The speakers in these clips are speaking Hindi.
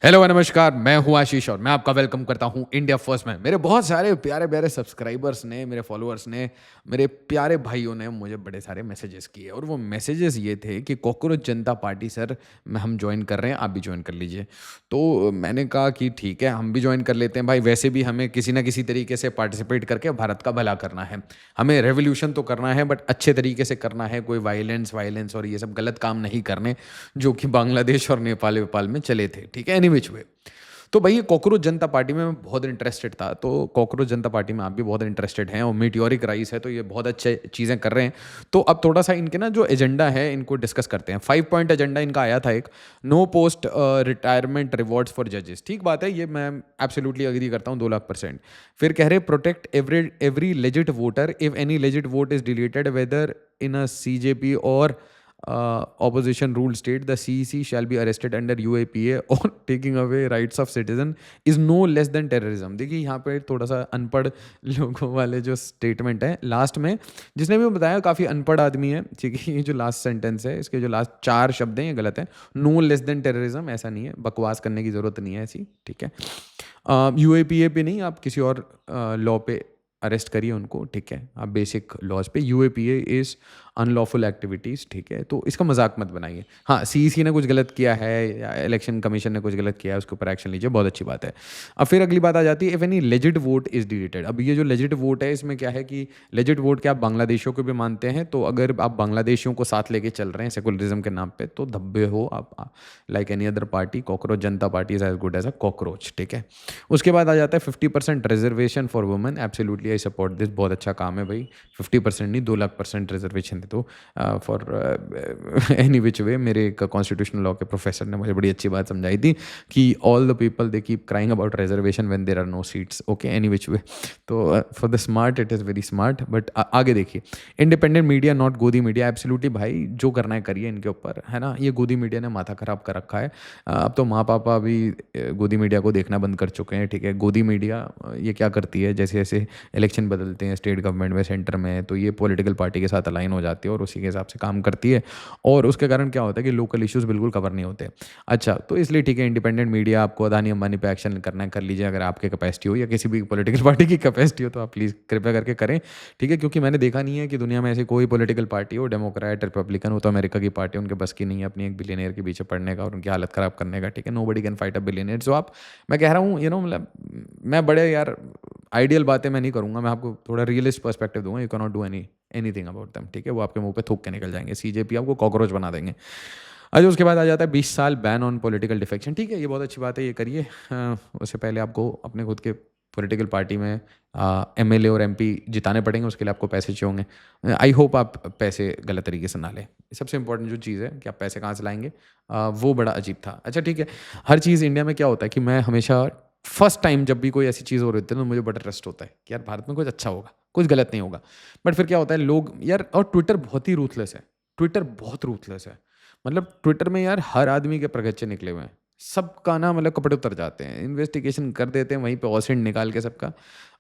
हेलो नमस्कार, मैं हूँ आशीष और मैं आपका वेलकम करता हूँ इंडिया फर्स्ट में। मेरे बहुत सारे प्यारे-प्यारे सब्सक्राइबर्स ने, मेरे फॉलोअर्स ने, मेरे प्यारे भाइयों ने मुझे बड़े सारे मैसेजेस किए और वो मैसेजेस ये थे कि कॉकरोच जनता पार्टी सर में हम जॉइन कर रहे हैं, आप भी जॉइन कर लीजिए। तो मैंने कहा कि ठीक है, हम भी जॉइन कर लेते हैं भाई, वैसे भी हमें किसी न किसी तरीके से पार्टिसिपेट करके भारत का भला करना है। हमें रेवोल्यूशन तो करना है बट अच्छे तरीके से करना है, कोई वायलेंस और ये सब गलत काम नहीं करने, जो कि बांग्लादेश और नेपाल में चले थे, ठीक है? Any which way. तो भई ये कॉकरोच जनता पार्टी में मैं बहुत इंटरेस्टेड था, तो कॉकरोच जनता पार्टी में आप भी बहुत इंटरेस्टेड हैं और मीटियोरिक राइस है, तो ये बहुत अच्छे चीज़ें कर रहे हैं। तो अब थोड़ा-सा इनके ना जो एजेंडा है, इनको डिस्कस करते हैं। 5 पॉइंट एजेंडा इनका आया था एक, no post retirement rewards for जजेस। ठीक बात है, ये मैं एब्सोल्यूटली एग्री करता हूँ 2 लाख %। फिर कह रहे protect every legit voter if any legit vote is deleted whether in a CJP और opposition rule state the CEC shall be arrested under UAPA और taking away rights of citizen is no less than terrorism। देखिए यहाँ पे थोड़ा सा अनपढ़ लोगों वाले जो स्टेटमेंट है लास्ट में, जिसने भी बताया काफ़ी अनपढ़ आदमी है, ठीक है? ये जो लास्ट सेंटेंस है, इसके जो लास्ट 4 शब्द हैं ये गलत है। नो लेस देन टेररिज्म ऐसा नहीं है, बकवास करने की ज़रूरत नहीं है ऐसी, ठीक है? यूएपीए पे नहीं, आप किसी और लॉ पे अरेस्ट करिए उनको, ठीक है? आप बेसिक लॉज पे, यूएपीए इज़ अनलॉफुल एक्टिविटीज़, ठीक है? तो इसका मजाक मत बनाइए। हाँ, सीईसी ने कुछ गलत किया है या इलेक्शन कमीशन ने कुछ गलत किया है, उसके ऊपर एक्शन लीजिए, बहुत अच्छी बात है। अब फिर अगली बात आ जाती है, if any legit vote is deleted. अब ये जो लेजिट वोट है, इसमें क्या है कि लेजिट वोट क्या आप बांग्लादेशियों को भी मानते हैं? तो अगर आप बांग्लादेशियों को साथ लेके चल रहे हैं सेकुलरिज्म के नाम पे, तो धब्बे हो आप, like any other party. Cockroach Janata party is as good as a cockroach, ठीक है? उसके बाद आ जाता है 50% reservation for women. Absolutely I support this, बहुत अच्छा काम है भाई। 50% नहीं, 2 लाख % रिजर्वेशन दे दो फॉर एनी विच वे। मेरे एक कॉन्स्टिट्यूशनल लॉ के प्रोफेसर ने मुझे बड़ी अच्छी बात समझाई थी कि all the people they keep crying about reservation when there are no seats, okay? Any which way. तो for the smart it is very smart. But आगे देखिए, independent media not godi media. Absolutely भाई, जो करना है करिए इनके ऊपर, है ना? ये गोदी मीडिया ने माथा खराब कर रखा है। अब तो माँ पापा भी गोदी मीडिया को देखना बंद कर चुके हैं, ठीक है? गोदी मीडिया ये क्या करती है, जैसे जैसे इलेक्शन बदलते हैं स्टेट गवर्नमेंट में, सेंटर में, तो ये पॉलिटिकल पार्टी के साथ अलाइन हो जाती है और उसी के हिसाब से काम करती है, और उसके कारण क्या होता है कि लोकल इश्यूज़ बिल्कुल कवर नहीं होते। अच्छा, तो इसलिए ठीक है, इंडिपेंडेंट मीडिया, आपको अदानी अंबानी पे एक्शन करना है कर लीजिए, अगर आपके कैपेसिटी हो या किसी भी पॉलिटिकल पार्टी की कैपेसिटी हो तो आप प्लीज़ कृपया करके करें, ठीक है? क्योंकि मैंने देखा नहीं है कि दुनिया में ऐसी कोई पॉलिटिकल पार्टी हो, डेमोक्रेट, रिपब्लिकन, वो तो अमेरिका की पार्टी, उनके बस की नहीं है अपनी एक बिलियनियर के पीछे पड़ने का और उनकी हालत ख़राब करने का, ठीक है? Nobody can fight a billionaire. So आप, मैं कह रहा हूँ मतलब मैं बड़े यार आइडियल बातें मैं नहीं करूँगा, मैं आपको थोड़ा रियलिस्ट पर्सपेक्टिव दूँगा। You can not do anything about them, ठीक है? वो आपके मुँह पे थूक के निकल जाएँगे। सीजेपी आपको कॉकरोच बना देंगे। अच्छा, उसके बाद आ जाता है 20 साल बैन ऑन पॉलिटिकल डिफेक्शन। ठीक है, ये बहुत अच्छी बात है, ये करिए। उससे पहले आपको अपने खुद के पॉलिटिकल पार्टी में एमएलए और एमपी जिताने पड़ेंगे, उसके लिए आपको पैसे चाहिए होंगे। आई होप आप पैसे गलत तरीके से ना लें। सबसे इंपॉर्टेंट जो चीज़ है कि आप पैसे कहाँ से लाएँगे, वो बड़ा अजीब था। अच्छा ठीक है, हर चीज़ इंडिया में क्या होता है कि मैं हमेशा फर्स्ट टाइम जब भी कोई ऐसी चीज़ हो रही होती है ना, मुझे बड़ा ट्रस्ट होता है कि यार भारत में कुछ अच्छा होगा, कुछ गलत नहीं होगा। बट फिर क्या होता है, लोग यार, और ट्विटर बहुत ही रूथलेस है। ट्विटर बहुत रूथलेस है। मतलब ट्विटर में यार हर आदमी के प्रगच्चे निकले हुए हैं। सबका ना मतलब कपड़े उतर जाते हैं। इन्वेस्टिगेशन कर देते हैं, वहीं पे ऑसेंट निकाल के सबका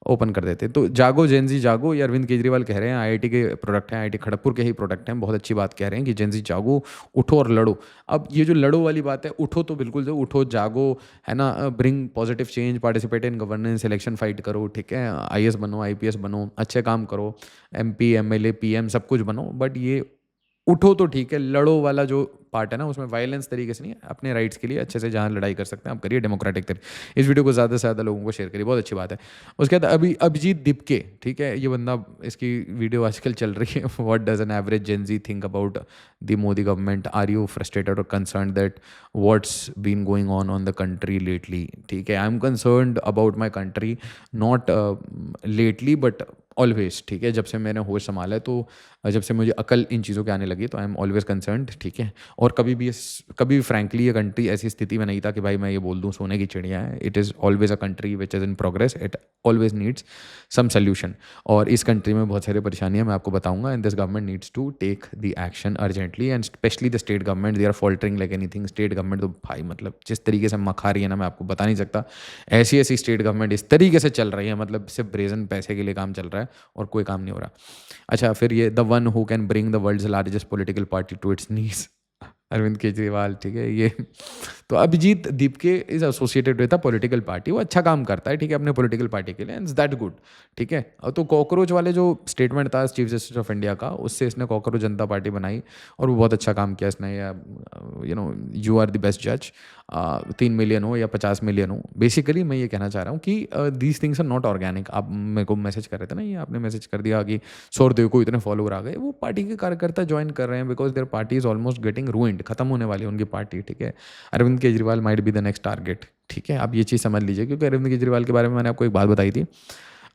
ओपन कर देते हैं। तो जागो जेन ज़ी जागो, ये अरविंद केजरीवाल कह रहे हैं, आईआईटी के प्रोडक्ट हैं, आईआईटी खड़गपुर के ही प्रोडक्ट हैं। बहुत अच्छी बात कह रहे हैं कि जेन ज़ी जागो, उठो और लड़ो। अब ये जो लड़ो वाली बात है, उठो तो बिल्कुल जो उठो, जागो, है ना? Bring positive change, participate in governance, election fight करो, ठीक है? आईएएस बनो, आईपीएस बनो, अच्छे काम करो, एमपी, एमएलए, पीएम सब कुछ बनो। बट ये उठो तो ठीक है, लड़ो वाला जो पार्ट है ना, उसमें वायलेंस तरीके से नहीं, अपने राइट्स के लिए अच्छे से जहाँ लड़ाई कर सकते हैं आप करिए, डेमोक्रेटिक तरीके। इस वीडियो को ज़्यादा से ज़्यादा लोगों को शेयर करिए, बहुत अच्छी बात है। उसके बाद अभिजीत दीपके, ठीक है? ये बंदा, इसकी वीडियो आजकल चल रही है, what does an average Gen Z think about the Modi government, are you frustrated और concern that what's been going on the country lately, ठीक है? I am concerned about my country, not lately but always, ठीक है? जब से मैंने होश संभाला है, तो जब से मुझे अकल इन चीज़ों की आने लगी, तो आई एम ऑलवेज कंसर्न्ड, ठीक है? और कभी भी फ्रैंकली ये कंट्री ऐसी स्थिति में नहीं था कि भाई मैं ये बोल दूँ सोने की चिड़िया है। It is always a country which is in progress, it always needs some solution. और इस कंट्री में बहुत सारी परेशानियां मैं आपको बताऊंगा, and this government needs to take the action urgently, and specially the state government, they are faltering like anything. State government तो भाई मतलब जिस तरीके से मखा रही है ना, मैं आपको बता नहीं सकता। ऐसी ऐसी स्टेट गवर्नमेंट इस तरीके से चल रही है, मतलब सिर्फ ब्रेजन पैसे के लिए काम चल रहा है और कोई काम नहीं हो रहा। अच्छा, फिर ये the one who can bring the world's largest political party to its knees. Arvind Kejriwal, ठीक है, ये तो Abhijit Dipke is associated with a political party, वो अच्छा काम करता है, ठीक है, अपने पॉलिटिकल पार्टी के लिए, एंड दैट गुड, ठीक है। तो कॉकरोच वाले जो स्टेटमेंट था चीफ जस्टिस ऑफ इंडिया का, उससे इसने कॉकरोच जनता पार्टी बनाई और वो बहुत अच्छा काम किया इसने। You know, you are the best जज। 3 मिलियन हो या 50 मिलियन हो, बेसिकली मैं ये कहना चाह रहा हूँ कि these things are not organic. आप मेरे को मैसेज कर रहे थे ना, ये आपने मैसेज कर दिया कि सौरदेव को इतने फॉलोअर आ गए, वो पार्टी के कार्यकर्ता ज्वाइन कर रहे हैं because their party is almost getting ruined, खत्म होने वाली है उनकी पार्टी, ठीक है। Arvind Kejriwal might be the next target, ठीक है, आप ये चीज़ समझ लीजिए, क्योंकि अरविंद केजरीवाल के बारे में मैंने आपको एक बात बताई थी।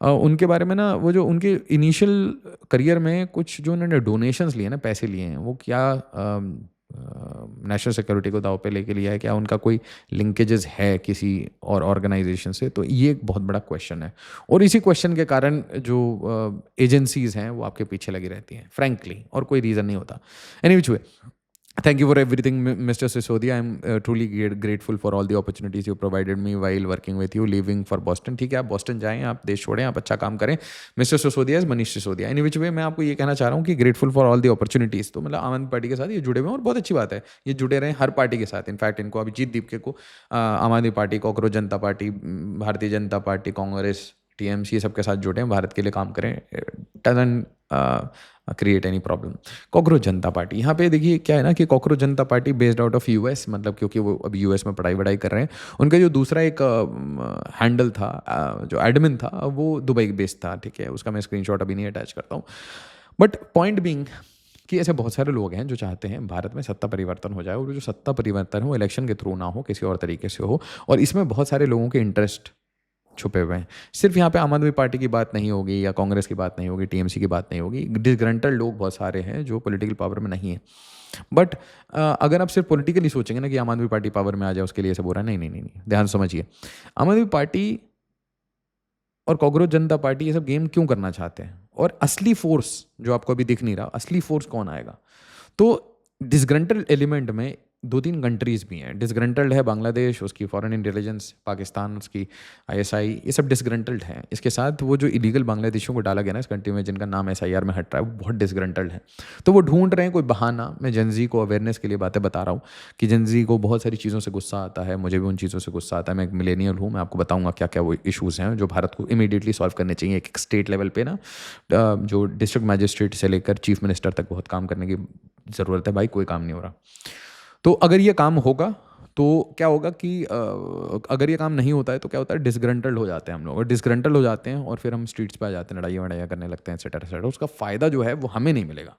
उनके बारे में ना, वो जो उनके इनिशियल करियर में कुछ जो उन्होंने डोनेशंस लिए ना, पैसे लिए हैं, वो क्या नेशनल सिक्योरिटी को दाव पे लेके लिया है, क्या उनका कोई लिंकेजेस है किसी और ऑर्गेनाइजेशन से, तो ये एक बहुत बड़ा क्वेश्चन है। और इसी क्वेश्चन के कारण जो एजेंसीज हैं वो आपके पीछे लगी रहती हैं, फ्रैंकली, और कोई रीज़न नहीं होता। Any which way, thank you for everything, Mr. Sisodia. I'm truly grateful for all the opportunities you provided me while working with you, leaving for Boston. ठीक है, आप बॉस्टन जाएं, आप देश छोड़ें, आप अच्छा काम करें। Mister Sisodia is Manish Sisodia. In which way मैं आपको ये कहना चाह रहा हूँ कि grateful for all the opportunities. तो मतलब आम आदमी पार्टी के साथ ये जुड़े हुए हैं और बहुत अच्छी बात है, ये जुड़े रहें हर पार्टी के साथ। इनफैक्ट इनको अभिजीत दीपके को आम आदमी party, cockroach Janata party, Bharatiya Janata party, Congress, TMC, सबके साथ जुड़े हैं, भारत के लिए काम करें। Doesn't create any problem. Cockroach Janata party, यहाँ पे देखिए क्या है ना कि cockroach Janata party based out of US, मतलब क्योंकि वो अभी यूएस में पढ़ाई वढ़ाई कर रहे हैं। उनका जो दूसरा एक हैंडल था, जो एडमिन था, वो दुबई बेस्ड था, ठीक है, उसका मैं स्क्रीनशॉट अभी नहीं अटैच करता हूँ। बट पॉइंट बीइंग कि ऐसे बहुत सारे लोग हैं जो चाहते हैं भारत में सत्ता परिवर्तन हो जाए, और जो सत्ता परिवर्तन हो इलेक्शन के थ्रू ना हो, किसी और तरीके से हो, और इसमें बहुत सारे लोगों के इंटरेस्ट छुपे हुए हैं। सिर्फ यहाँ पे आम आदमी पार्टी की बात नहीं होगी, या कांग्रेस की बात नहीं होगी, टीएमसी की बात नहीं होगी, डिसग्रंटल लोग बहुत सारे हैं जो पॉलिटिकल पावर में नहीं है। बट अगर आप सिर्फ पॉलिटिकली सोचेंगे ना कि आम आदमी पार्टी पावर में आ जाए उसके लिए ऐसे बोल रहा है, नहीं नहीं नहीं नहीं, ध्यान समझिए। आम आदमी पार्टी और कॉकरोच जनता पार्टी ये सब गेम क्यों करना चाहते हैं, और असली फोर्स जो आपको अभी दिख नहीं रहा, असली फोर्स कौन आएगा? तो डिसग्रंटल एलिमेंट में 2-3 कंट्रीज़ भी हैं। डिसग्रंटल्ड है बांग्लादेश, उसकी फॉरेन इंटेलिजेंस, पाकिस्तान, उसकी आईएसआई, ये सब डिसग्रंटल्ड हैं। इसके साथ वो जो इलीगल बांग्लादेशियों को डाला गया ना इस कंट्री में, जिनका नाम एसआईआर में हट रहा है, वो बहुत डिसग्रंटल्ड है। तो वो ढूंढ रहे हैं कोई बहाना। मैं जेनजी को अवेयरनेस के लिए बातें बता रहा हूँ कि जेनजी को बहुत सारी चीज़ों से गुस्सा आता है, मुझे भी उन चीज़ों से गुस्सा आता है। मैं एक मिलेनियल हूँ, मैं आपको बताऊँगा क्या क्या वो इशूज़ हैं जो भारत को इमीडिएटली सॉल्व करने चाहिए। एक स्टेट लेवल पे ना, जो डिस्ट्रिक्ट मैजिस्ट्रेट से लेकर चीफ मिनिस्टर तक बहुत काम करने की ज़रूरत है भाई, कोई काम नहीं हो रहा। तो अगर ये काम होगा तो क्या होगा कि अगर ये काम नहीं होता है तो क्या होता है, डिसग्रंटल्ड हो जाते हैं हम लोग, और डिसग्रंटल हो जाते हैं और फिर हम स्ट्रीट्स पे आ जाते हैं, लड़ाइयाँ वड़ाइयाँ करने लगते हैं, एटसेट्रा एटसेट्रा। उसका फ़ायदा जो है वो हमें नहीं मिलेगा।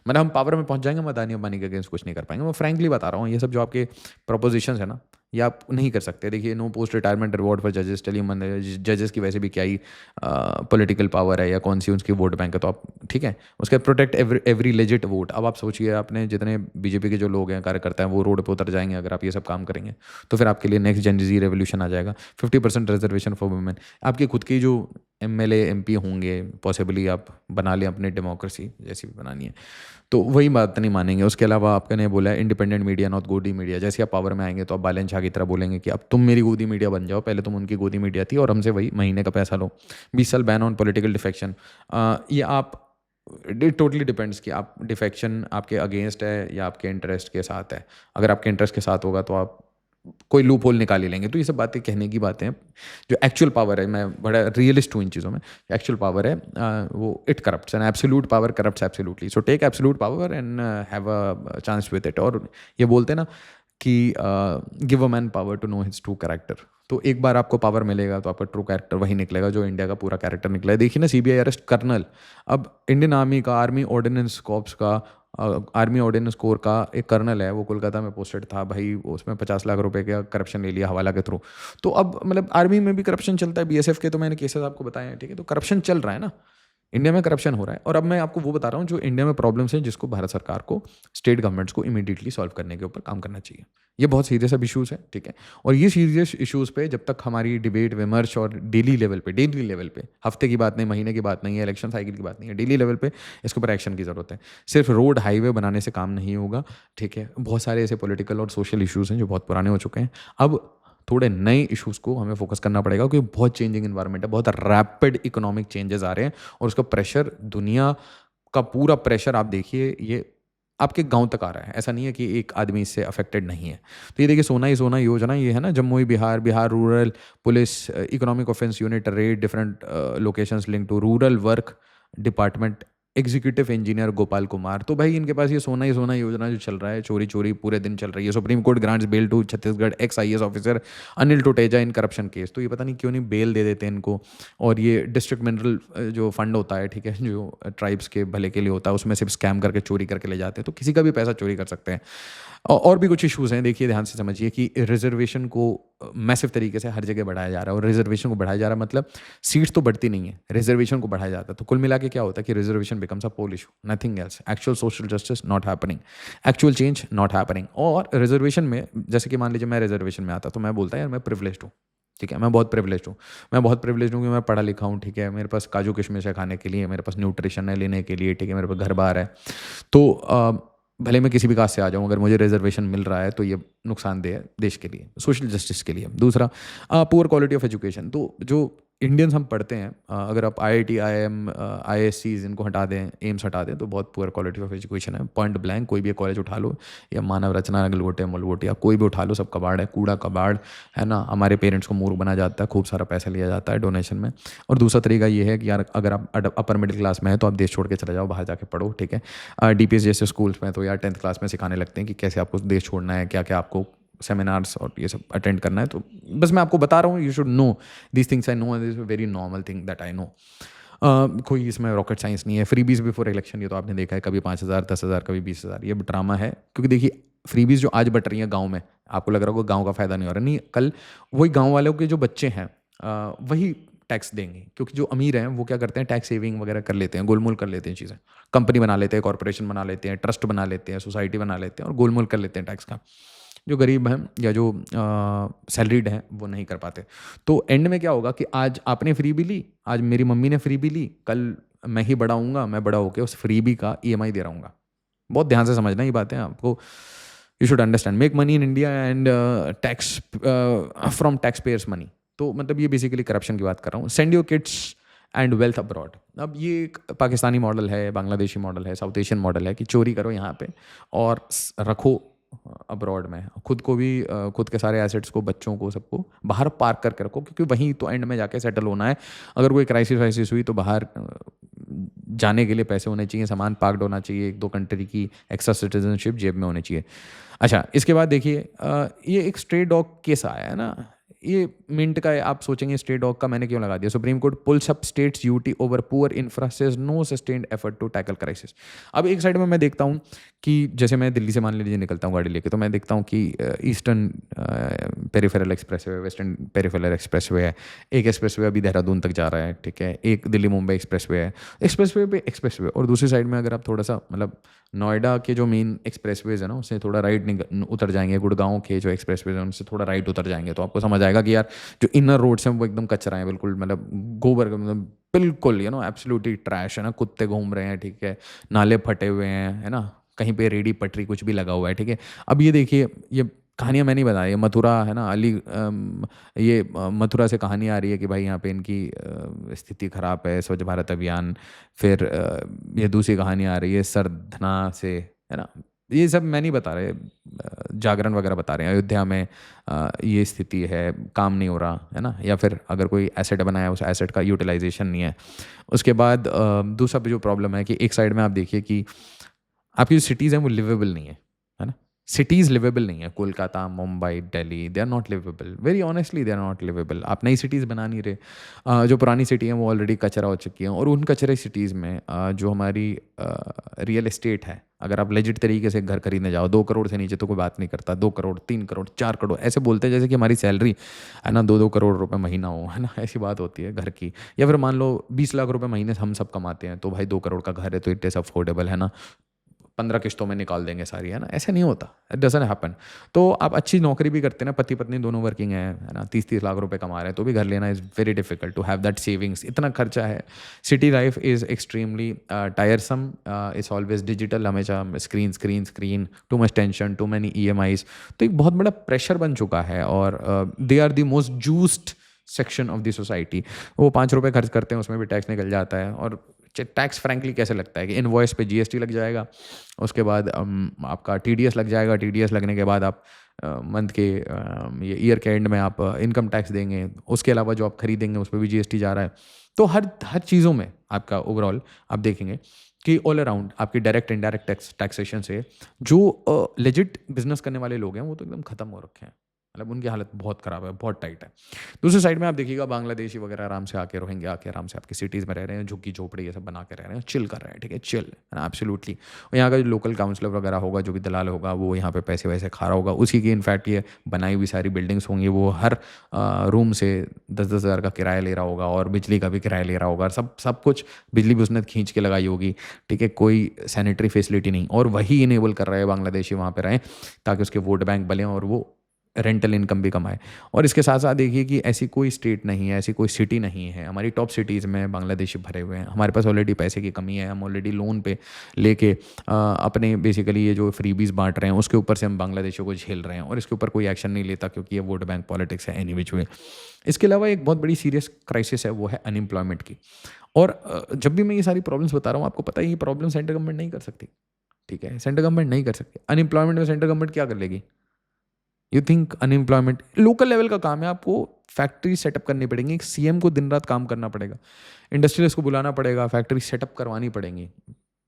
मतलब हम पावर में पहुंच जाएंगे, हम अदानी अंबानी के अगेंस्ट कुछ नहीं कर पाएंगे। मैं फ्रैंकली बता रहा हूँ, ये सब जो आपके प्रपोजिशंस है ना, ये आप नहीं कर सकते। देखिए, no post retirement reward for जजेस, चलिए जजेस की वैसे भी क्या ही पॉलिटिकल पावर है या कौन सी उनकी वोट बैंक है, तो आप ठीक है, उसके प्रोटेक्ट एवरी लेजिट वोट। अब आप सोचिए, आपने जितने बीजेपी के जो लोग हैं, कार्यकर्ता हैं, वो रोड पे उतर जाएंगे अगर आप ये सब काम करेंगे, तो फिर आपके लिए नेक्स्ट जेनजी रेवोल्यूशन आ जाएगा। 50% रिजर्वेशन फॉर वुमेन, आपकी खुद की जो एमएलए एमपी होंगे, पॉसिबली आप बना लें अपनी डेमोक्रेसी जैसी भी बनानी है, तो वही बात नहीं मानेंगे। उसके अलावा आपने बोला है independent media not godi media. जैसे आप पावर में आएंगे तो आप बालन शाह की तरह बोलेंगे कि अब तुम मेरी गोदी मीडिया बन जाओ, पहले तुम उनकी गोदी मीडिया थी और हमसे वही महीने का पैसा लो। 20 साल बैन ऑन पॉलिटिकल डिफेक्शन, ये आप इट टोटली डिपेंड्स कि आप डिफेक्शन आपके अगेंस्ट है या आपके इंटरेस्ट के साथ है। अगर आपके इंटरेस्ट के साथ होगा तो आप कोई लूप होल निकाल ही लेंगे। तो ये सब बातें कहने की बातें हैं। जो एक्चुअल पावर है, मैं बड़ा रियलिस्ट हूँ इन चीज़ों में, एक्चुअल पावर है वो it corrupts, and absolute power corrupts absolutely. So take absolute power and have a chance with it. और ये बोलते हैं ना कि give a man power to know his true character. तो एक बार आपको पावर मिलेगा तो आपका ट्रू कैरेक्टर वही निकलेगा जो इंडिया का पूरा कैरेक्टर निकला है। देखिए ना, सीबीआई अरेस्ट कर्नल, अब इंडियन आर्मी का, आर्मी ऑर्डिनेंस कॉर्प्स का, आर्मी ऑर्डिनेंस कोर का एक कर्नल है, वो कोलकाता में पोस्टेड था भाई, उसमें 50 लाख रुपए का करप्शन ले लिया हवाला के थ्रू। तो अब मतलब आर्मी में भी करप्शन चलता है, बीएसएफ के तो मैंने केसेस आपको बताए हैं, ठीक है। तो करप्शन चल रहा है ना, इंडिया में करप्शन हो रहा है। और अब मैं आपको वो बता रहा हूँ जो इंडिया में प्रॉब्लम्स हैं, जिसको भारत सरकार को, स्टेट गवर्नमेंट्स को इमीडिएटली सॉल्व करने के ऊपर काम करना चाहिए। ये बहुत सीरियस अब इशूज़ है, ठीक है। और ये सीरियस इशूज़ पे जब तक हमारी डिबेट विमर्श और डेली लेवल पे, हफ्ते की बात नहीं, महीने की बात नहीं है, इलेक्शन साइकिल की बात नहीं है, डेली लेवल पे इसके ऊपर एक्शन की ज़रूरत है। सिर्फ रोड हाईवे बनाने से काम नहीं होगा, ठीक है। बहुत सारे ऐसे पॉलिटिकल और सोशल इशूज़ हैं जो बहुत पुराने हो चुके हैं। अब थोड़े नए इश्यूज़ को हमें फोकस करना पड़ेगा, क्योंकि बहुत चेंजिंग इन्वायरमेंट है, बहुत रैपिड इकोनॉमिक चेंजेस आ रहे हैं, और उसका प्रेशर, दुनिया का पूरा प्रेशर आप देखिए, ये आपके गाँव तक आ रहा है। ऐसा नहीं है कि एक आदमी इससे अफ़ेक्टेड नहीं है। तो ये देखिए सोना ही सोना योजना ये है ना Jamui Bihar, Bihar rural police economic offence unit raid different locations linked to rural work department executive engineer Gopal Kumar. तो भाई इनके पास ये सोना ही सोना योजना जो चल रहा है, चोरी-चोरी पूरे दिन चल रही है। Supreme Court grants bail to Chhattisgarh ex IAS officer Anil Tuteja in corruption case. तो ये पता नहीं क्यों नहीं बेल दे देते इनको। और ये डिस्ट्रिक्ट मिनरल जो फंड होता है, ठीक है, जो ट्राइब्स के भले के लिए होता है, उसमें सिर्फ स्कैम करके चोरी करके ले जाते हैं। तो किसी का भी पैसा चोरी कर सकते हैं। और भी कुछ इश्यूज़ हैं, देखिए ध्यान से समझिए कि रिज़र्वेशन को मैसिव तरीके से हर जगह बढ़ाया जा रहा है। और रिज़र्वेशन को बढ़ाया जा रहा है मतलब सीट्स तो बढ़ती नहीं है, रिज़र्वेशन को बढ़ाया जाता है। तो कुल मिला के क्या होता है कि reservation becomes a poll issue, nothing else. Actual social justice not happening, actual change not happening. और रिज़र्वेशन में जैसे कि मान लीजिए मैं रिज़र्वेशन में आता तो मैं बोलता यार मैं प्रिविलेज्ड हूँ, ठीक है, मैं बहुत प्रिविलेज्ड हूँ। मैं बहुत प्रिविलेज्ड हूँ कि मैं पढ़ा लिखा हूँ, ठीक है, मेरे पास काजू किशमिश है खाने के लिए, मेरे पास न्यूट्रिशन है लेने के लिए, ठीक है, मेरे पास घर-बार है। तो भले मैं किसी भी कास्ट से आ जाऊँ, अगर मुझे रिज़र्वेशन मिल रहा है तो ये नुकसानदेह है देश के लिए, सोशल जस्टिस के लिए। दूसरा पुअर क्वालिटी ऑफ एजुकेशन। तो जो इंडियंस हम पढ़ते हैं, अगर आप आईआईटी, आईआईएम, आईएससीज़ इनको हटा दें, एम्स हटा दें, तो बहुत पुअर क्वालिटी ऑफ एजुकेशन है। पॉइंट ब्लैंक कोई भी कॉलेज उठा लो, या मानव रचना, गलगोटे, मुलगोटे, या कोई भी उठा लो, सब कबाड़ है, कूड़ा कबाड़ है ना। हमारे पेरेंट्स को मूर्ख बना जाता है, खूब सारा पैसा लिया जाता है डोनेशन में। और दूसरा तरीका ये है कि यार अगर आप अपर मिडिल क्लास में है तो आप देश छोड़ के चले जाओ, बाहर जाके पढ़ो, ठीक है। डीपीएस जैसे स्कूल्स में तो यार 10th क्लास में सिखाने लगते हैं कि कैसे आपको देश छोड़ना है, क्या क्या आपको सेमिनार्स और ये सब अटेंड करना है। तो बस मैं आपको बता रहा हूँ, you should know these things. I know, this is very normal thing that I know. कोई इसमें रॉकेट साइंस नहीं है। फ्रीबीज बिफोर इलेक्शन, ये तो आपने देखा है, कभी 5,000, 10,000, कभी 20,000, ये ड्रामा है। क्योंकि देखिए फ्रीबीज जो आज बट रही हैं गाँव में, आपको लग रहा होगा गाँव का फ़ायदा नहीं हो रहा, नहीं, कल वही गाँव वालों के जो बच्चे हैं वही टैक्स देंगे। क्योंकि जो अमीर हैं वो क्या करते हैं, टैक्स सेविंग वगैरह कर लेते हैं, गोलमोल कर लेते हैं चीज़ें, कंपनी बना लेते हैं, कॉर्पोरेशन बना लेते हैं, ट्रस्ट बना लेते हैं, सोसाइटी बना लेते हैं और गोलमोल कर लेते हैं टैक्स का। जो गरीब हैं या जो सैलरीड हैं वो नहीं कर पाते। तो एंड में क्या होगा कि आज आपने फ्री भी ली, आज मेरी मम्मी ने फ्री भी ली, कल मैं ही बड़ा हूँगा, मैं बड़ा होके उस फ्री बी का ईएमआई दे रहा हूँगा। बहुत ध्यान से समझना ये बातें आपको। You should understand, make money in India and tax from tax payers money. तो मतलब ये बेसिकली करप्शन की बात कर रहा हूँ। Send your kids and wealth abroad. अब ये एक पाकिस्तानी मॉडल है, बांग्लादेशी मॉडल है, साउथ एशियन मॉडल है कि चोरी करो यहाँ पे और रखो अब्रॉड में। खुद को भी खुद के सारे एसेट्स को, बच्चों को, सबको बाहर पार्क करके रखो, क्योंकि वहीं तो एंड में जाके सेटल होना है। अगर कोई क्राइसिस वाइसिस हुई तो बाहर जाने के लिए पैसे होने चाहिए, सामान पार्कड होना चाहिए, 1-2 कंट्री की एक्स्ट्रा सिटीजनशिप जेब में होनी चाहिए। अच्छा, इसके बाद देखिए ये एक स्ट्रे डॉग केस आया है ना, ये मिंट का है। आप सोचेंगे स्ट्रे डॉग का मैंने क्यों लगा दिया। Supreme Court pulls up states UT over poor infra, says no sustained effort to tackle crisis. अब एक साइड में मैं देखता हूँ कि जैसे मैं दिल्ली से मान लीजिए निकलता हूँ गाड़ी लेके, तो मैं देखता हूँ कि eastern peripheral express way, western peripheral express way है, एक एक्सप्रेस वे अभी देहरादून तक जा रहा है, ठीक है, एक दिल्ली मुंबई एक्सप्रेस वे है, एक्सप्रेस वे पे एक्सप्रेस वे। और दूसरी साइड में अगर आप थोड़ा सा मतलब नोएडा के जो मेन एक्सप्रेस वेज है ना, उससे थोड़ा राइट उतर जाएंगे, गुड़गांव के जो एक्सप्रेस वेज हैं उनसे थोड़ा राइट उतर जाएंगे, तो आपको समझ आएगा कि यार जो इनर रोड्स हैं वो एकदम कचरा है, बिल्कुल मतलब गोबर का, मतलब बिल्कुल एब्सोल्युटली ट्रैश है ना। कुत्ते घूम रहे हैं, ठीक है, नाले फटे हुए हैं, है ना, कहीं पे रेडी पटरी कुछ भी लगा हुआ है, ठीक है। अब ये देखिए, ये कहानियाँ मैं नहीं बता रही, ये मथुरा है ना, मथुरा से कहानी आ रही है कि भाई यहाँ पे इनकी स्थिति ख़राब है, स्वच्छ भारत अभियान। फिर ये दूसरी कहानी आ रही है सरधना से, है ना। ये सब मैं नहीं बता रहे, जागरण वगैरह बता रहे हैं अयोध्या में ये स्थिति है, काम नहीं हो रहा है ना, या फिर अगर कोई एसेट बनाया उस एसेट का यूटिलाइजेशन नहीं है। उसके बाद दूसरा जो प्रॉब्लम है कि एक साइड में आप देखिए कि आपकी जो सिटीज़ हैं वो लिवेबल नहीं है ना। सिटीज़ लिवेबल नहीं है, Kolkata, Mumbai, Delhi, they are not liveable, very honestly they are not liveable. आप नई सिटीज़ बना नहीं रहे। जो पुरानी सिटी हैं वो ऑलरेडी कचरा हो चुकी हैं, और उन कचरे सिटीज़ में जो हमारी रियल एस्टेट है, अगर आप लेजिट तरीके से घर खरीदने जाओ, 2 करोड़ से नीचे तो कोई बात नहीं करता, 2 करोड़, 3 करोड़, 4 करोड़ ऐसे बोलते हैं जैसे कि हमारी सैलरी है ना 2-2 करोड़ रुपए महीना हो, है ना, ऐसी बात होती है घर की। या फिर मान लो 20 लाख रुपए महीने हम सब कमाते हैं, तो भाई 2 करोड़ का घर है तो इट इज़ अफोर्डेबल, है ना, 15 किश्तों में निकाल देंगे सारी, है ना। ऐसा नहीं होता, इट डजंट हैपन। तो आप अच्छी नौकरी भी करते हैं ना, पति पत्नी दोनों वर्किंग है ना, 30-30 लाख रुपए कमा रहे हैं, तो भी घर लेना is very difficult to have that savings, इतना खर्चा है। City life is extremely tiresome, it's always digital, हमेशा screen screen screen, too much tension, too many EMIs। तो एक बहुत बड़ा प्रेशर बन चुका है, और they are the most juiced section of the society, वो 5 रुपये खर्च करते हैं, उसमें भी टैक्स निकल जाता है। और टैक्स फ्रैंकली कैसे लगता है कि इनवॉइस पे जीएसटी लग जाएगा, उसके बाद आपका टीडीएस लग जाएगा, टीडीएस लगने के बाद आप मंथ के ये ईयर के एंड में आप इनकम टैक्स देंगे, उसके अलावा जो आप खरीदेंगे उस पर भी जीएसटी जा रहा है। तो हर हर चीज़ों में आपका ओवरऑल आप देखेंगे कि ऑल अराउंड आपकी डायरेक्ट इनडायरेक्ट टैक्सेशन से जो लेजिट बिजनेस करने वाले लोग हैं वो तो एकदम खत्म हो रखे हैं, मतलब उनकी हालत बहुत ख़राब है, बहुत टाइट है। दूसरी साइड में आप देखिएगा बांग्लादेशी वगैरह आराम से आके रोहिंग्या आके आराम से आपकी सिटीज़ में रह रहे हैं, झुग्गी झोपड़ी ये सब बना के रह रहे हैं, चिल कर रहे हैं, ठीक है, चिल एब्सोल्युटली। और यहाँ का जो लोकल काउंसलर वगैरह होगा, जो भी दलाल होगा, वो यहाँ पे पैसे वैसे खा रहा होगा, उसी की इनफैक्ट ये बनाई हुई सारी बिल्डिंग्स होंगी, वो हर रूम से 10-10 हज़ार का किराया ले रहा होगा और बिजली का भी किराया ले रहा होगा, सब सब कुछ बिजली भी उसने खींच के लगाई होगी, ठीक है, कोई सैनिटरी फैसिलिटी नहीं, और वही इनेबल कर रहा है बांग्लादेशी वहाँ पे रहें ताकि उसके वोट बैंक बने और वो रेंटल इनकम भी कमाए। और इसके साथ साथ देखिए कि ऐसी कोई स्टेट नहीं है, ऐसी कोई सिटी नहीं है, हमारी टॉप सिटीज़ में बांग्लादेशी भरे हुए हैं, हमारे पास ऑलरेडी पैसे की कमी है, हम ऑलरेडी लोन पे लेके अपने बेसिकली ये जो फ्रीबीज बांट रहे हैं उसके ऊपर से हम बांग्लादेशियों को झेल रहे हैं, और इसके ऊपर कोई एक्शन नहीं लेता क्योंकि ये वोट बैंक पॉलिटिक्स है एनी विच वे। इसके अलावा एक बहुत बड़ी सीरियस क्राइसिस है, वो है अनएम्प्लॉयमेंट की। और जब भी मैं ये सारी प्रॉब्लम्स बता रहा हूँ, आपको पता है ये प्रॉब्लम सेंट्रल गवर्नमेंट नहीं कर सकती, ठीक है, सेंट्रल गवर्नमेंट नहीं कर सकती। अनएम्प्लॉयमेंट में सेंट्रल गवर्नमेंट क्या कर लेगी? You think unemployment local level का काम है, आपको फैक्ट्री सेटअप करनी पड़ेगी, एक सीएम को दिन रात काम करना पड़ेगा, इंडस्ट्रियलिस्ट को बुलाना पड़ेगा, फैक्ट्री सेटअप करवानी पड़ेंगी।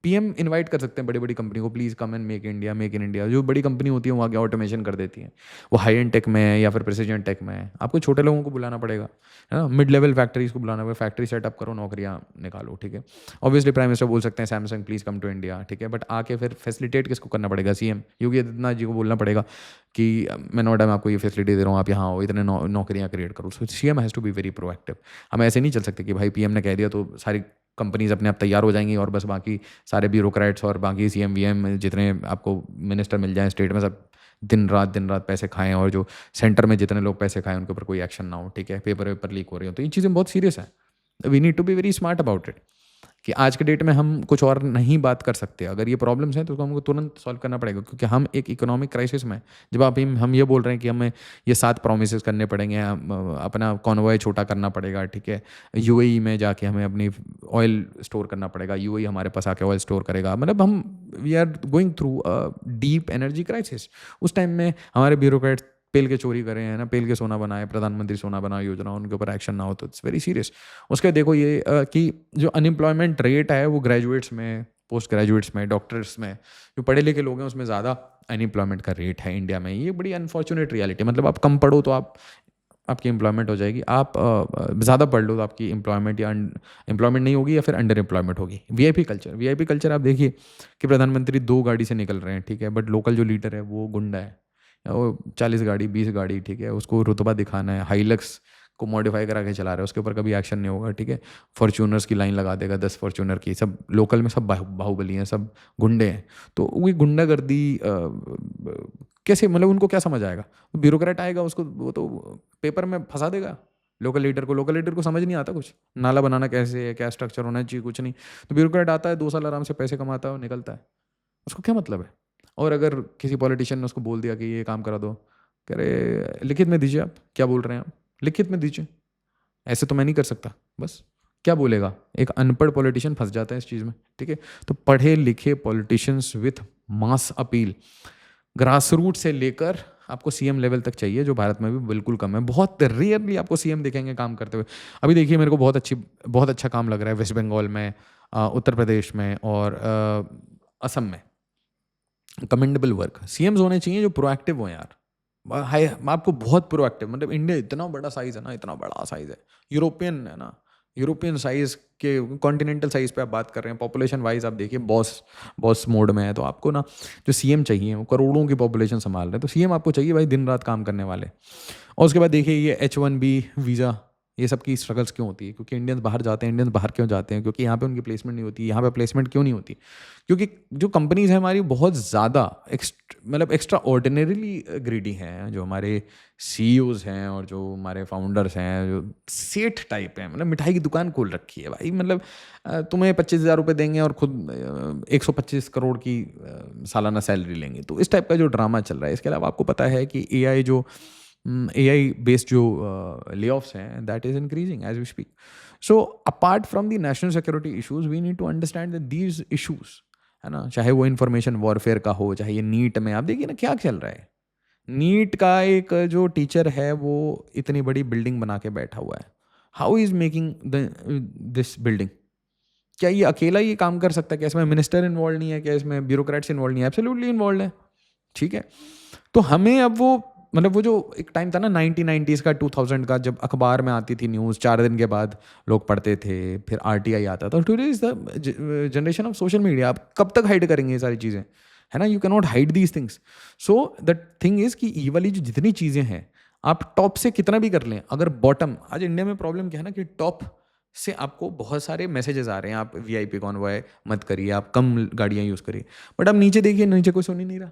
पीएम इनवाइट कर सकते हैं बड़ी बड़ी कंपनी को, please come and make India, make in India. जो बड़ी कंपनी होती है वो आगे ऑटोमेशन कर देती है, वो हाई एंड टेक में है या फिर प्रिसीजन टेक में है, आपको छोटे लोगों को बुलाना पड़ेगा, है ना, मिड लेवल फैक्ट्रीज को बुलाना पड़ेगा, फैक्ट्री सेटअप करो, नौकरियाँ निकालो, ठीक है। ऑब्वियसली प्राइम मिनिस्टर बोल सकते हैं Samsung please come to India, ठीक है, बट आके फिर फैसिलिटेट किसको करना पड़ेगा? सीएम योगी आदित्यनाथ जी को बोलना पड़ेगा कि मैं नोएडा में आपको ये फैसिलिटी दे रहा हूँ, आप यहाँ आओ, इतने नौकरियाँ क्रिएट करो। So CM has to be very proactive. हम ऐसे नहीं चल सकते कि भाई पीएम ने कह दिया तो सारी कंपनीज अपने आप तैयार हो जाएंगी और बस बाकी सारे ब्यूरोक्रेट्स और बाकी सीएम वीएम जितने आपको मिनिस्टर मिल जाएं स्टेट में, सब दिन रात पैसे खाएं, और जो सेंटर में जितने लोग पैसे खाएं उनके ऊपर कोई एक्शन ना हो, ठीक है, पेपर वेपर लीक हो रही हो, तो ये चीज़ें बहुत सीरियस है। We need to be very smart about it कि आज के डेट में हम कुछ और नहीं बात कर सकते। अगर ये प्रॉब्लम्स हैं तो उसको हमको तुरंत सॉल्व करना पड़ेगा, क्योंकि हम एक इकोनॉमिक क्राइसिस में, जब आप हम ये बोल रहे हैं कि हमें ये 7 प्रोमिस करने पड़ेंगे, अपना कॉन्वॉय छोटा करना पड़ेगा, ठीक है, यूएई में जाके हमें अपनी ऑयल स्टोर करना पड़ेगा, यूएई हमारे पास आके ऑयल स्टोर करेगा, मतलब हम we are going through a deep energy crisis. उस टाइम में हमारे ब्यूरोक्रेट्स पेल के चोरी करें, है ना, पेल के सोना बनाए, प्रधानमंत्री सोना बना योजना, उनके ऊपर एक्शन ना हो तो इट्स वेरी सीरियस। उसके देखो ये कि जो अनएम्प्लॉयमेंट रेट है वो ग्रेजुएट्स में, पोस्ट ग्रेजुएट्स में, डॉक्टर्स में, जो पढ़े लिखे लोग हैं उसमें ज़्यादा अनएम्प्लॉयमेंट का रेट है इंडिया में। ये बड़ी अनफॉर्चुनेट रियलिटी, मतलब आप कम पढ़ो तो आपकी एम्प्लॉयमेंट हो जाएगी, आप ज़्यादा पढ़ लो तो आपकी एम्प्लॉयमेंट या एम्प्लॉयमेंट नहीं होगी या फिर अंडर एम्प्लॉयमेंट होगी। वीआईपी कल्चर आप देखिए कि प्रधानमंत्री 2 गाड़ी से निकल रहे हैं, ठीक है, बट लोकल जो लीडर है वो गुंडा है, वो 40 गाड़ी 20 गाड़ी, ठीक है, उसको रुतबा दिखाना है, हाईलक्स को मॉडिफाई करा के चला रहा है, उसके ऊपर कभी एक्शन नहीं होगा, ठीक है, फॉर्च्यूनर्स की लाइन लगा देगा, 10 फॉर्च्यूनर की, सब लोकल में सब बाहुबली हैं, सब गुंडे हैं। तो वो गुंडागर्दी कैसे, मतलब उनको क्या समझ आएगा? ब्यूरोक्रेट आएगा उसको वो तो पेपर में फंसा देगा लोकल लीडर को समझ नहीं आता कुछ, नाला बनाना कैसे है, क्या स्ट्रक्चर होना चाहिए, कुछ नहीं। तो ब्यूरोक्रेट आता है 2 साल आराम से पैसे कमाता है और निकलता है, उसको क्या मतलब है? और अगर किसी पॉलिटिशियन ने उसको बोल दिया कि ये काम करा दो, कह रहे लिखित में दीजिए, आप क्या बोल रहे हैं, आप लिखित में दीजिए, ऐसे तो मैं नहीं कर सकता, बस क्या बोलेगा? एक अनपढ़ पॉलिटिशियन फंस जाता है इस चीज़ में, ठीक है। तो पढ़े लिखे politicians with mass appeal, grass root से लेकर आपको सीएम लेवल तक चाहिए, जो भारत में भी बिल्कुल कम है। बहुत रेयरली आपको सीएम दिखेंगे काम करते हुए। अभी देखिए मेरे को बहुत अच्छा काम लग रहा है वेस्ट बंगाल में, उत्तर प्रदेश में और असम में, कमेंडेबल वर्क। सीएम्स होने चाहिए जो प्रोएक्टिव हो यार, हाई आपको बहुत प्रोएक्टिव, मतलब इंडिया इतना बड़ा साइज़ है ना, इतना बड़ा साइज़ है, यूरोपियन है ना, यूरोपियन साइज़ के कॉन्टिनेंटल साइज़ पे आप बात कर रहे हैं, पॉपुलेशन वाइज आप देखिए बॉस मोड में है, तो आपको ना जो सीएम चाहिए वो करोड़ों की पॉपुलेशन संभाल रहे हैं, तो सीएम आपको चाहिए भाई दिन रात काम करने वाले। और उसके बाद देखिए ये H1B वीज़ा, ये सब की स्ट्रगल्स क्यों होती है? क्योंकि इंडियंस बाहर जाते हैं। इंडियंस बाहर क्यों जाते हैं? क्योंकि यहाँ पे उनकी प्लेसमेंट नहीं होती। यहाँ पे प्लेसमेंट क्यों नहीं होती? क्योंकि जो कंपनीज हैं हमारी बहुत ज़्यादा मतलब एक्स्ट्रा ऑर्डिनरीली ग्रीडी हैं, जो हमारे सीईओज हैं और जो हमारे फाउंडर्स हैं, जो सेठ टाइप हैं, मतलब मिठाई की दुकान खोल रखी है भाई, मतलब तुम्हें 25,000 रुपये देंगे और खुद 125 करोड़ की सालाना सैलरी लेंगे। तो इस टाइप का जो ड्रामा चल रहा है। इसके अलावा आपको पता है कि एआई जो AI बेस्ड जो ले ऑफ्स हैं, that is increasing as we speak. So apart from the national security issues, we need to understand that these issues, है ना, चाहे वो इंफॉर्मेशन वॉरफेयर का हो, चाहे ये नीट में आप देखिए ना क्या चल रहा है. नीट का एक जो टीचर है वो इतनी बड़ी बिल्डिंग बना के बैठा हुआ है. How is making this building? क्या ये अकेला ये काम कर सकता है? क्या इसमें मिनिस्टर इन्वॉल्व नहीं है? क्या इसमें ब्यूरोक्रेट्स इन्वॉल्व नहीं है? एब्सोल्युटली इन्वॉल्व है. ठीक है. तो हमें अब वो, मतलब वो जो एक टाइम था ना 1990s का, 2000 का, जब अखबार में आती थी न्यूज़, 4 दिन के बाद लोग पढ़ते थे, फिर RTI आता था. Today is the generation of social media. आप कब तक हाइड करेंगे ये सारी चीज़ें, है ना? You can not hide these things. So the thing is कि ये वाली जो जितनी चीज़ें हैं, आप टॉप से कितना भी कर लें, अगर बॉटम, आज इंडिया में प्रॉब्लम क्या है ना कि टॉप से आपको बहुत सारे मैसेजेस आ रहे हैं, आप VIP कॉन्वॉय मत करिए, आप कम गाड़ियाँ यूज़ करिए, बट आप नीचे देखिए, नीचे कोई सुन ही नहीं रहा.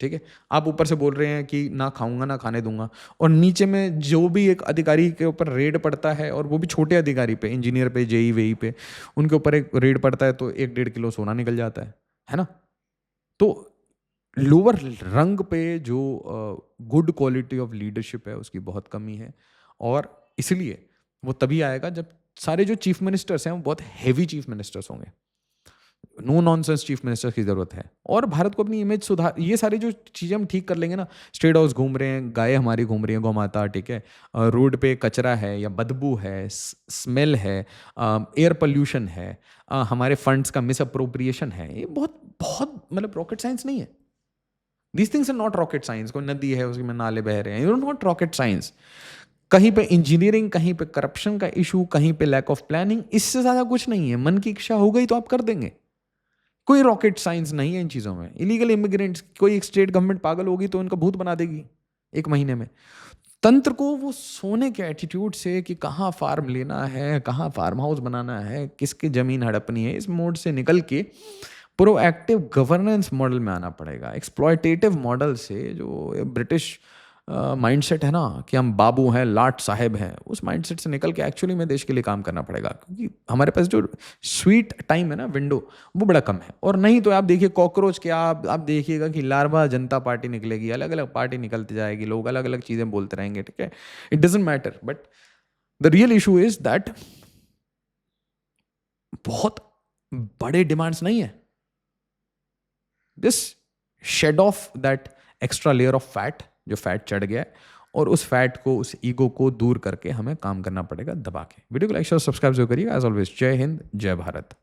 ठीक है. आप ऊपर से बोल रहे हैं कि ना खाऊंगा ना खाने दूंगा, और नीचे में जो भी एक अधिकारी के ऊपर रेड पड़ता है, और वो भी छोटे अधिकारी पे, इंजीनियर पे, JE वेई पे, उनके ऊपर एक रेड पड़ता है तो 1-1.5 किलो सोना निकल जाता है ना? तो लोअर रंग पे जो गुड क्वालिटी ऑफ लीडरशिप है उसकी बहुत कमी है, और इसलिए वो तभी आएगा जब सारे जो चीफ मिनिस्टर्स हैं वो बहुत हैवी चीफ मिनिस्टर्स होंगे. नो नॉनसेंस चीफ मिनिस्टर की जरूरत है. और भारत को अपनी इमेज सुधार, ये सारी जो चीज़ें हम ठीक कर लेंगे ना, स्टेट हाउस घूम रहे हैं, गाय हमारी घूम रही है, गौ माता, ठीक है, रोड पे कचरा है या बदबू है, स्मेल है, एयर पोल्यूशन है, हमारे फंड्स का मिस अप्रोप्रिएशन है, ये बहुत बहुत मतलब रॉकेट साइंस नहीं है. These things are not rocket science. कोई नदी है उसमें नाले बह रहे हैं, यू नॉट रॉकेट साइंस. कहीं पे इंजीनियरिंग, कहीं पे करप्शन का इशू, कहीं पे लैक ऑफ प्लानिंग, इससे ज़्यादा कुछ नहीं है. मन की इच्छा हो गई तो आप कर देंगे. कोई रॉकेट साइंस नहीं है इन चीज़ों में. इलीगल इमिग्रेंट्स, कोई एक स्टेट गवर्नमेंट पागल होगी तो उनका भूत बना देगी 1 महीने में. तंत्र को वो सोने के एटीट्यूड से कि कहाँ फार्म लेना है, कहाँ फार्म हाउस बनाना है, किसकी ज़मीन हड़पनी है, इस मोड से निकल के प्रोएक्टिव गवर्नेंस मॉडल में आना पड़ेगा. एक्सप्लॉयटेटिव मॉडल से, जो ब्रिटिश माइंडसेट है ना कि हम बाबू हैं, लाट साहेब हैं, उस माइंडसेट से निकल के एक्चुअली में देश के लिए काम करना पड़ेगा. क्योंकि हमारे पास जो स्वीट टाइम है ना, विंडो, वो बड़ा कम है. और नहीं तो आप देखिए कॉकरोच के, आप देखिएगा कि लार्वा जनता पार्टी निकलेगी, अलग अलग पार्टी निकलती जाएगी, लोग अलग अलग चीज़ें बोलते रहेंगे. ठीक है, it doesn't matter. But the real issue is that बहुत बड़े डिमांड्स नहीं है. This shed of that extra layer of fat, जो फैट चढ़ गया है, और उस फैट को, उस ईगो को दूर करके हमें काम करना पड़ेगा दबा के. वीडियो को लाइक शेयर सब्सक्राइब जरूर करिएगा. एज ऑलवेज, जय हिंद, जय भारत.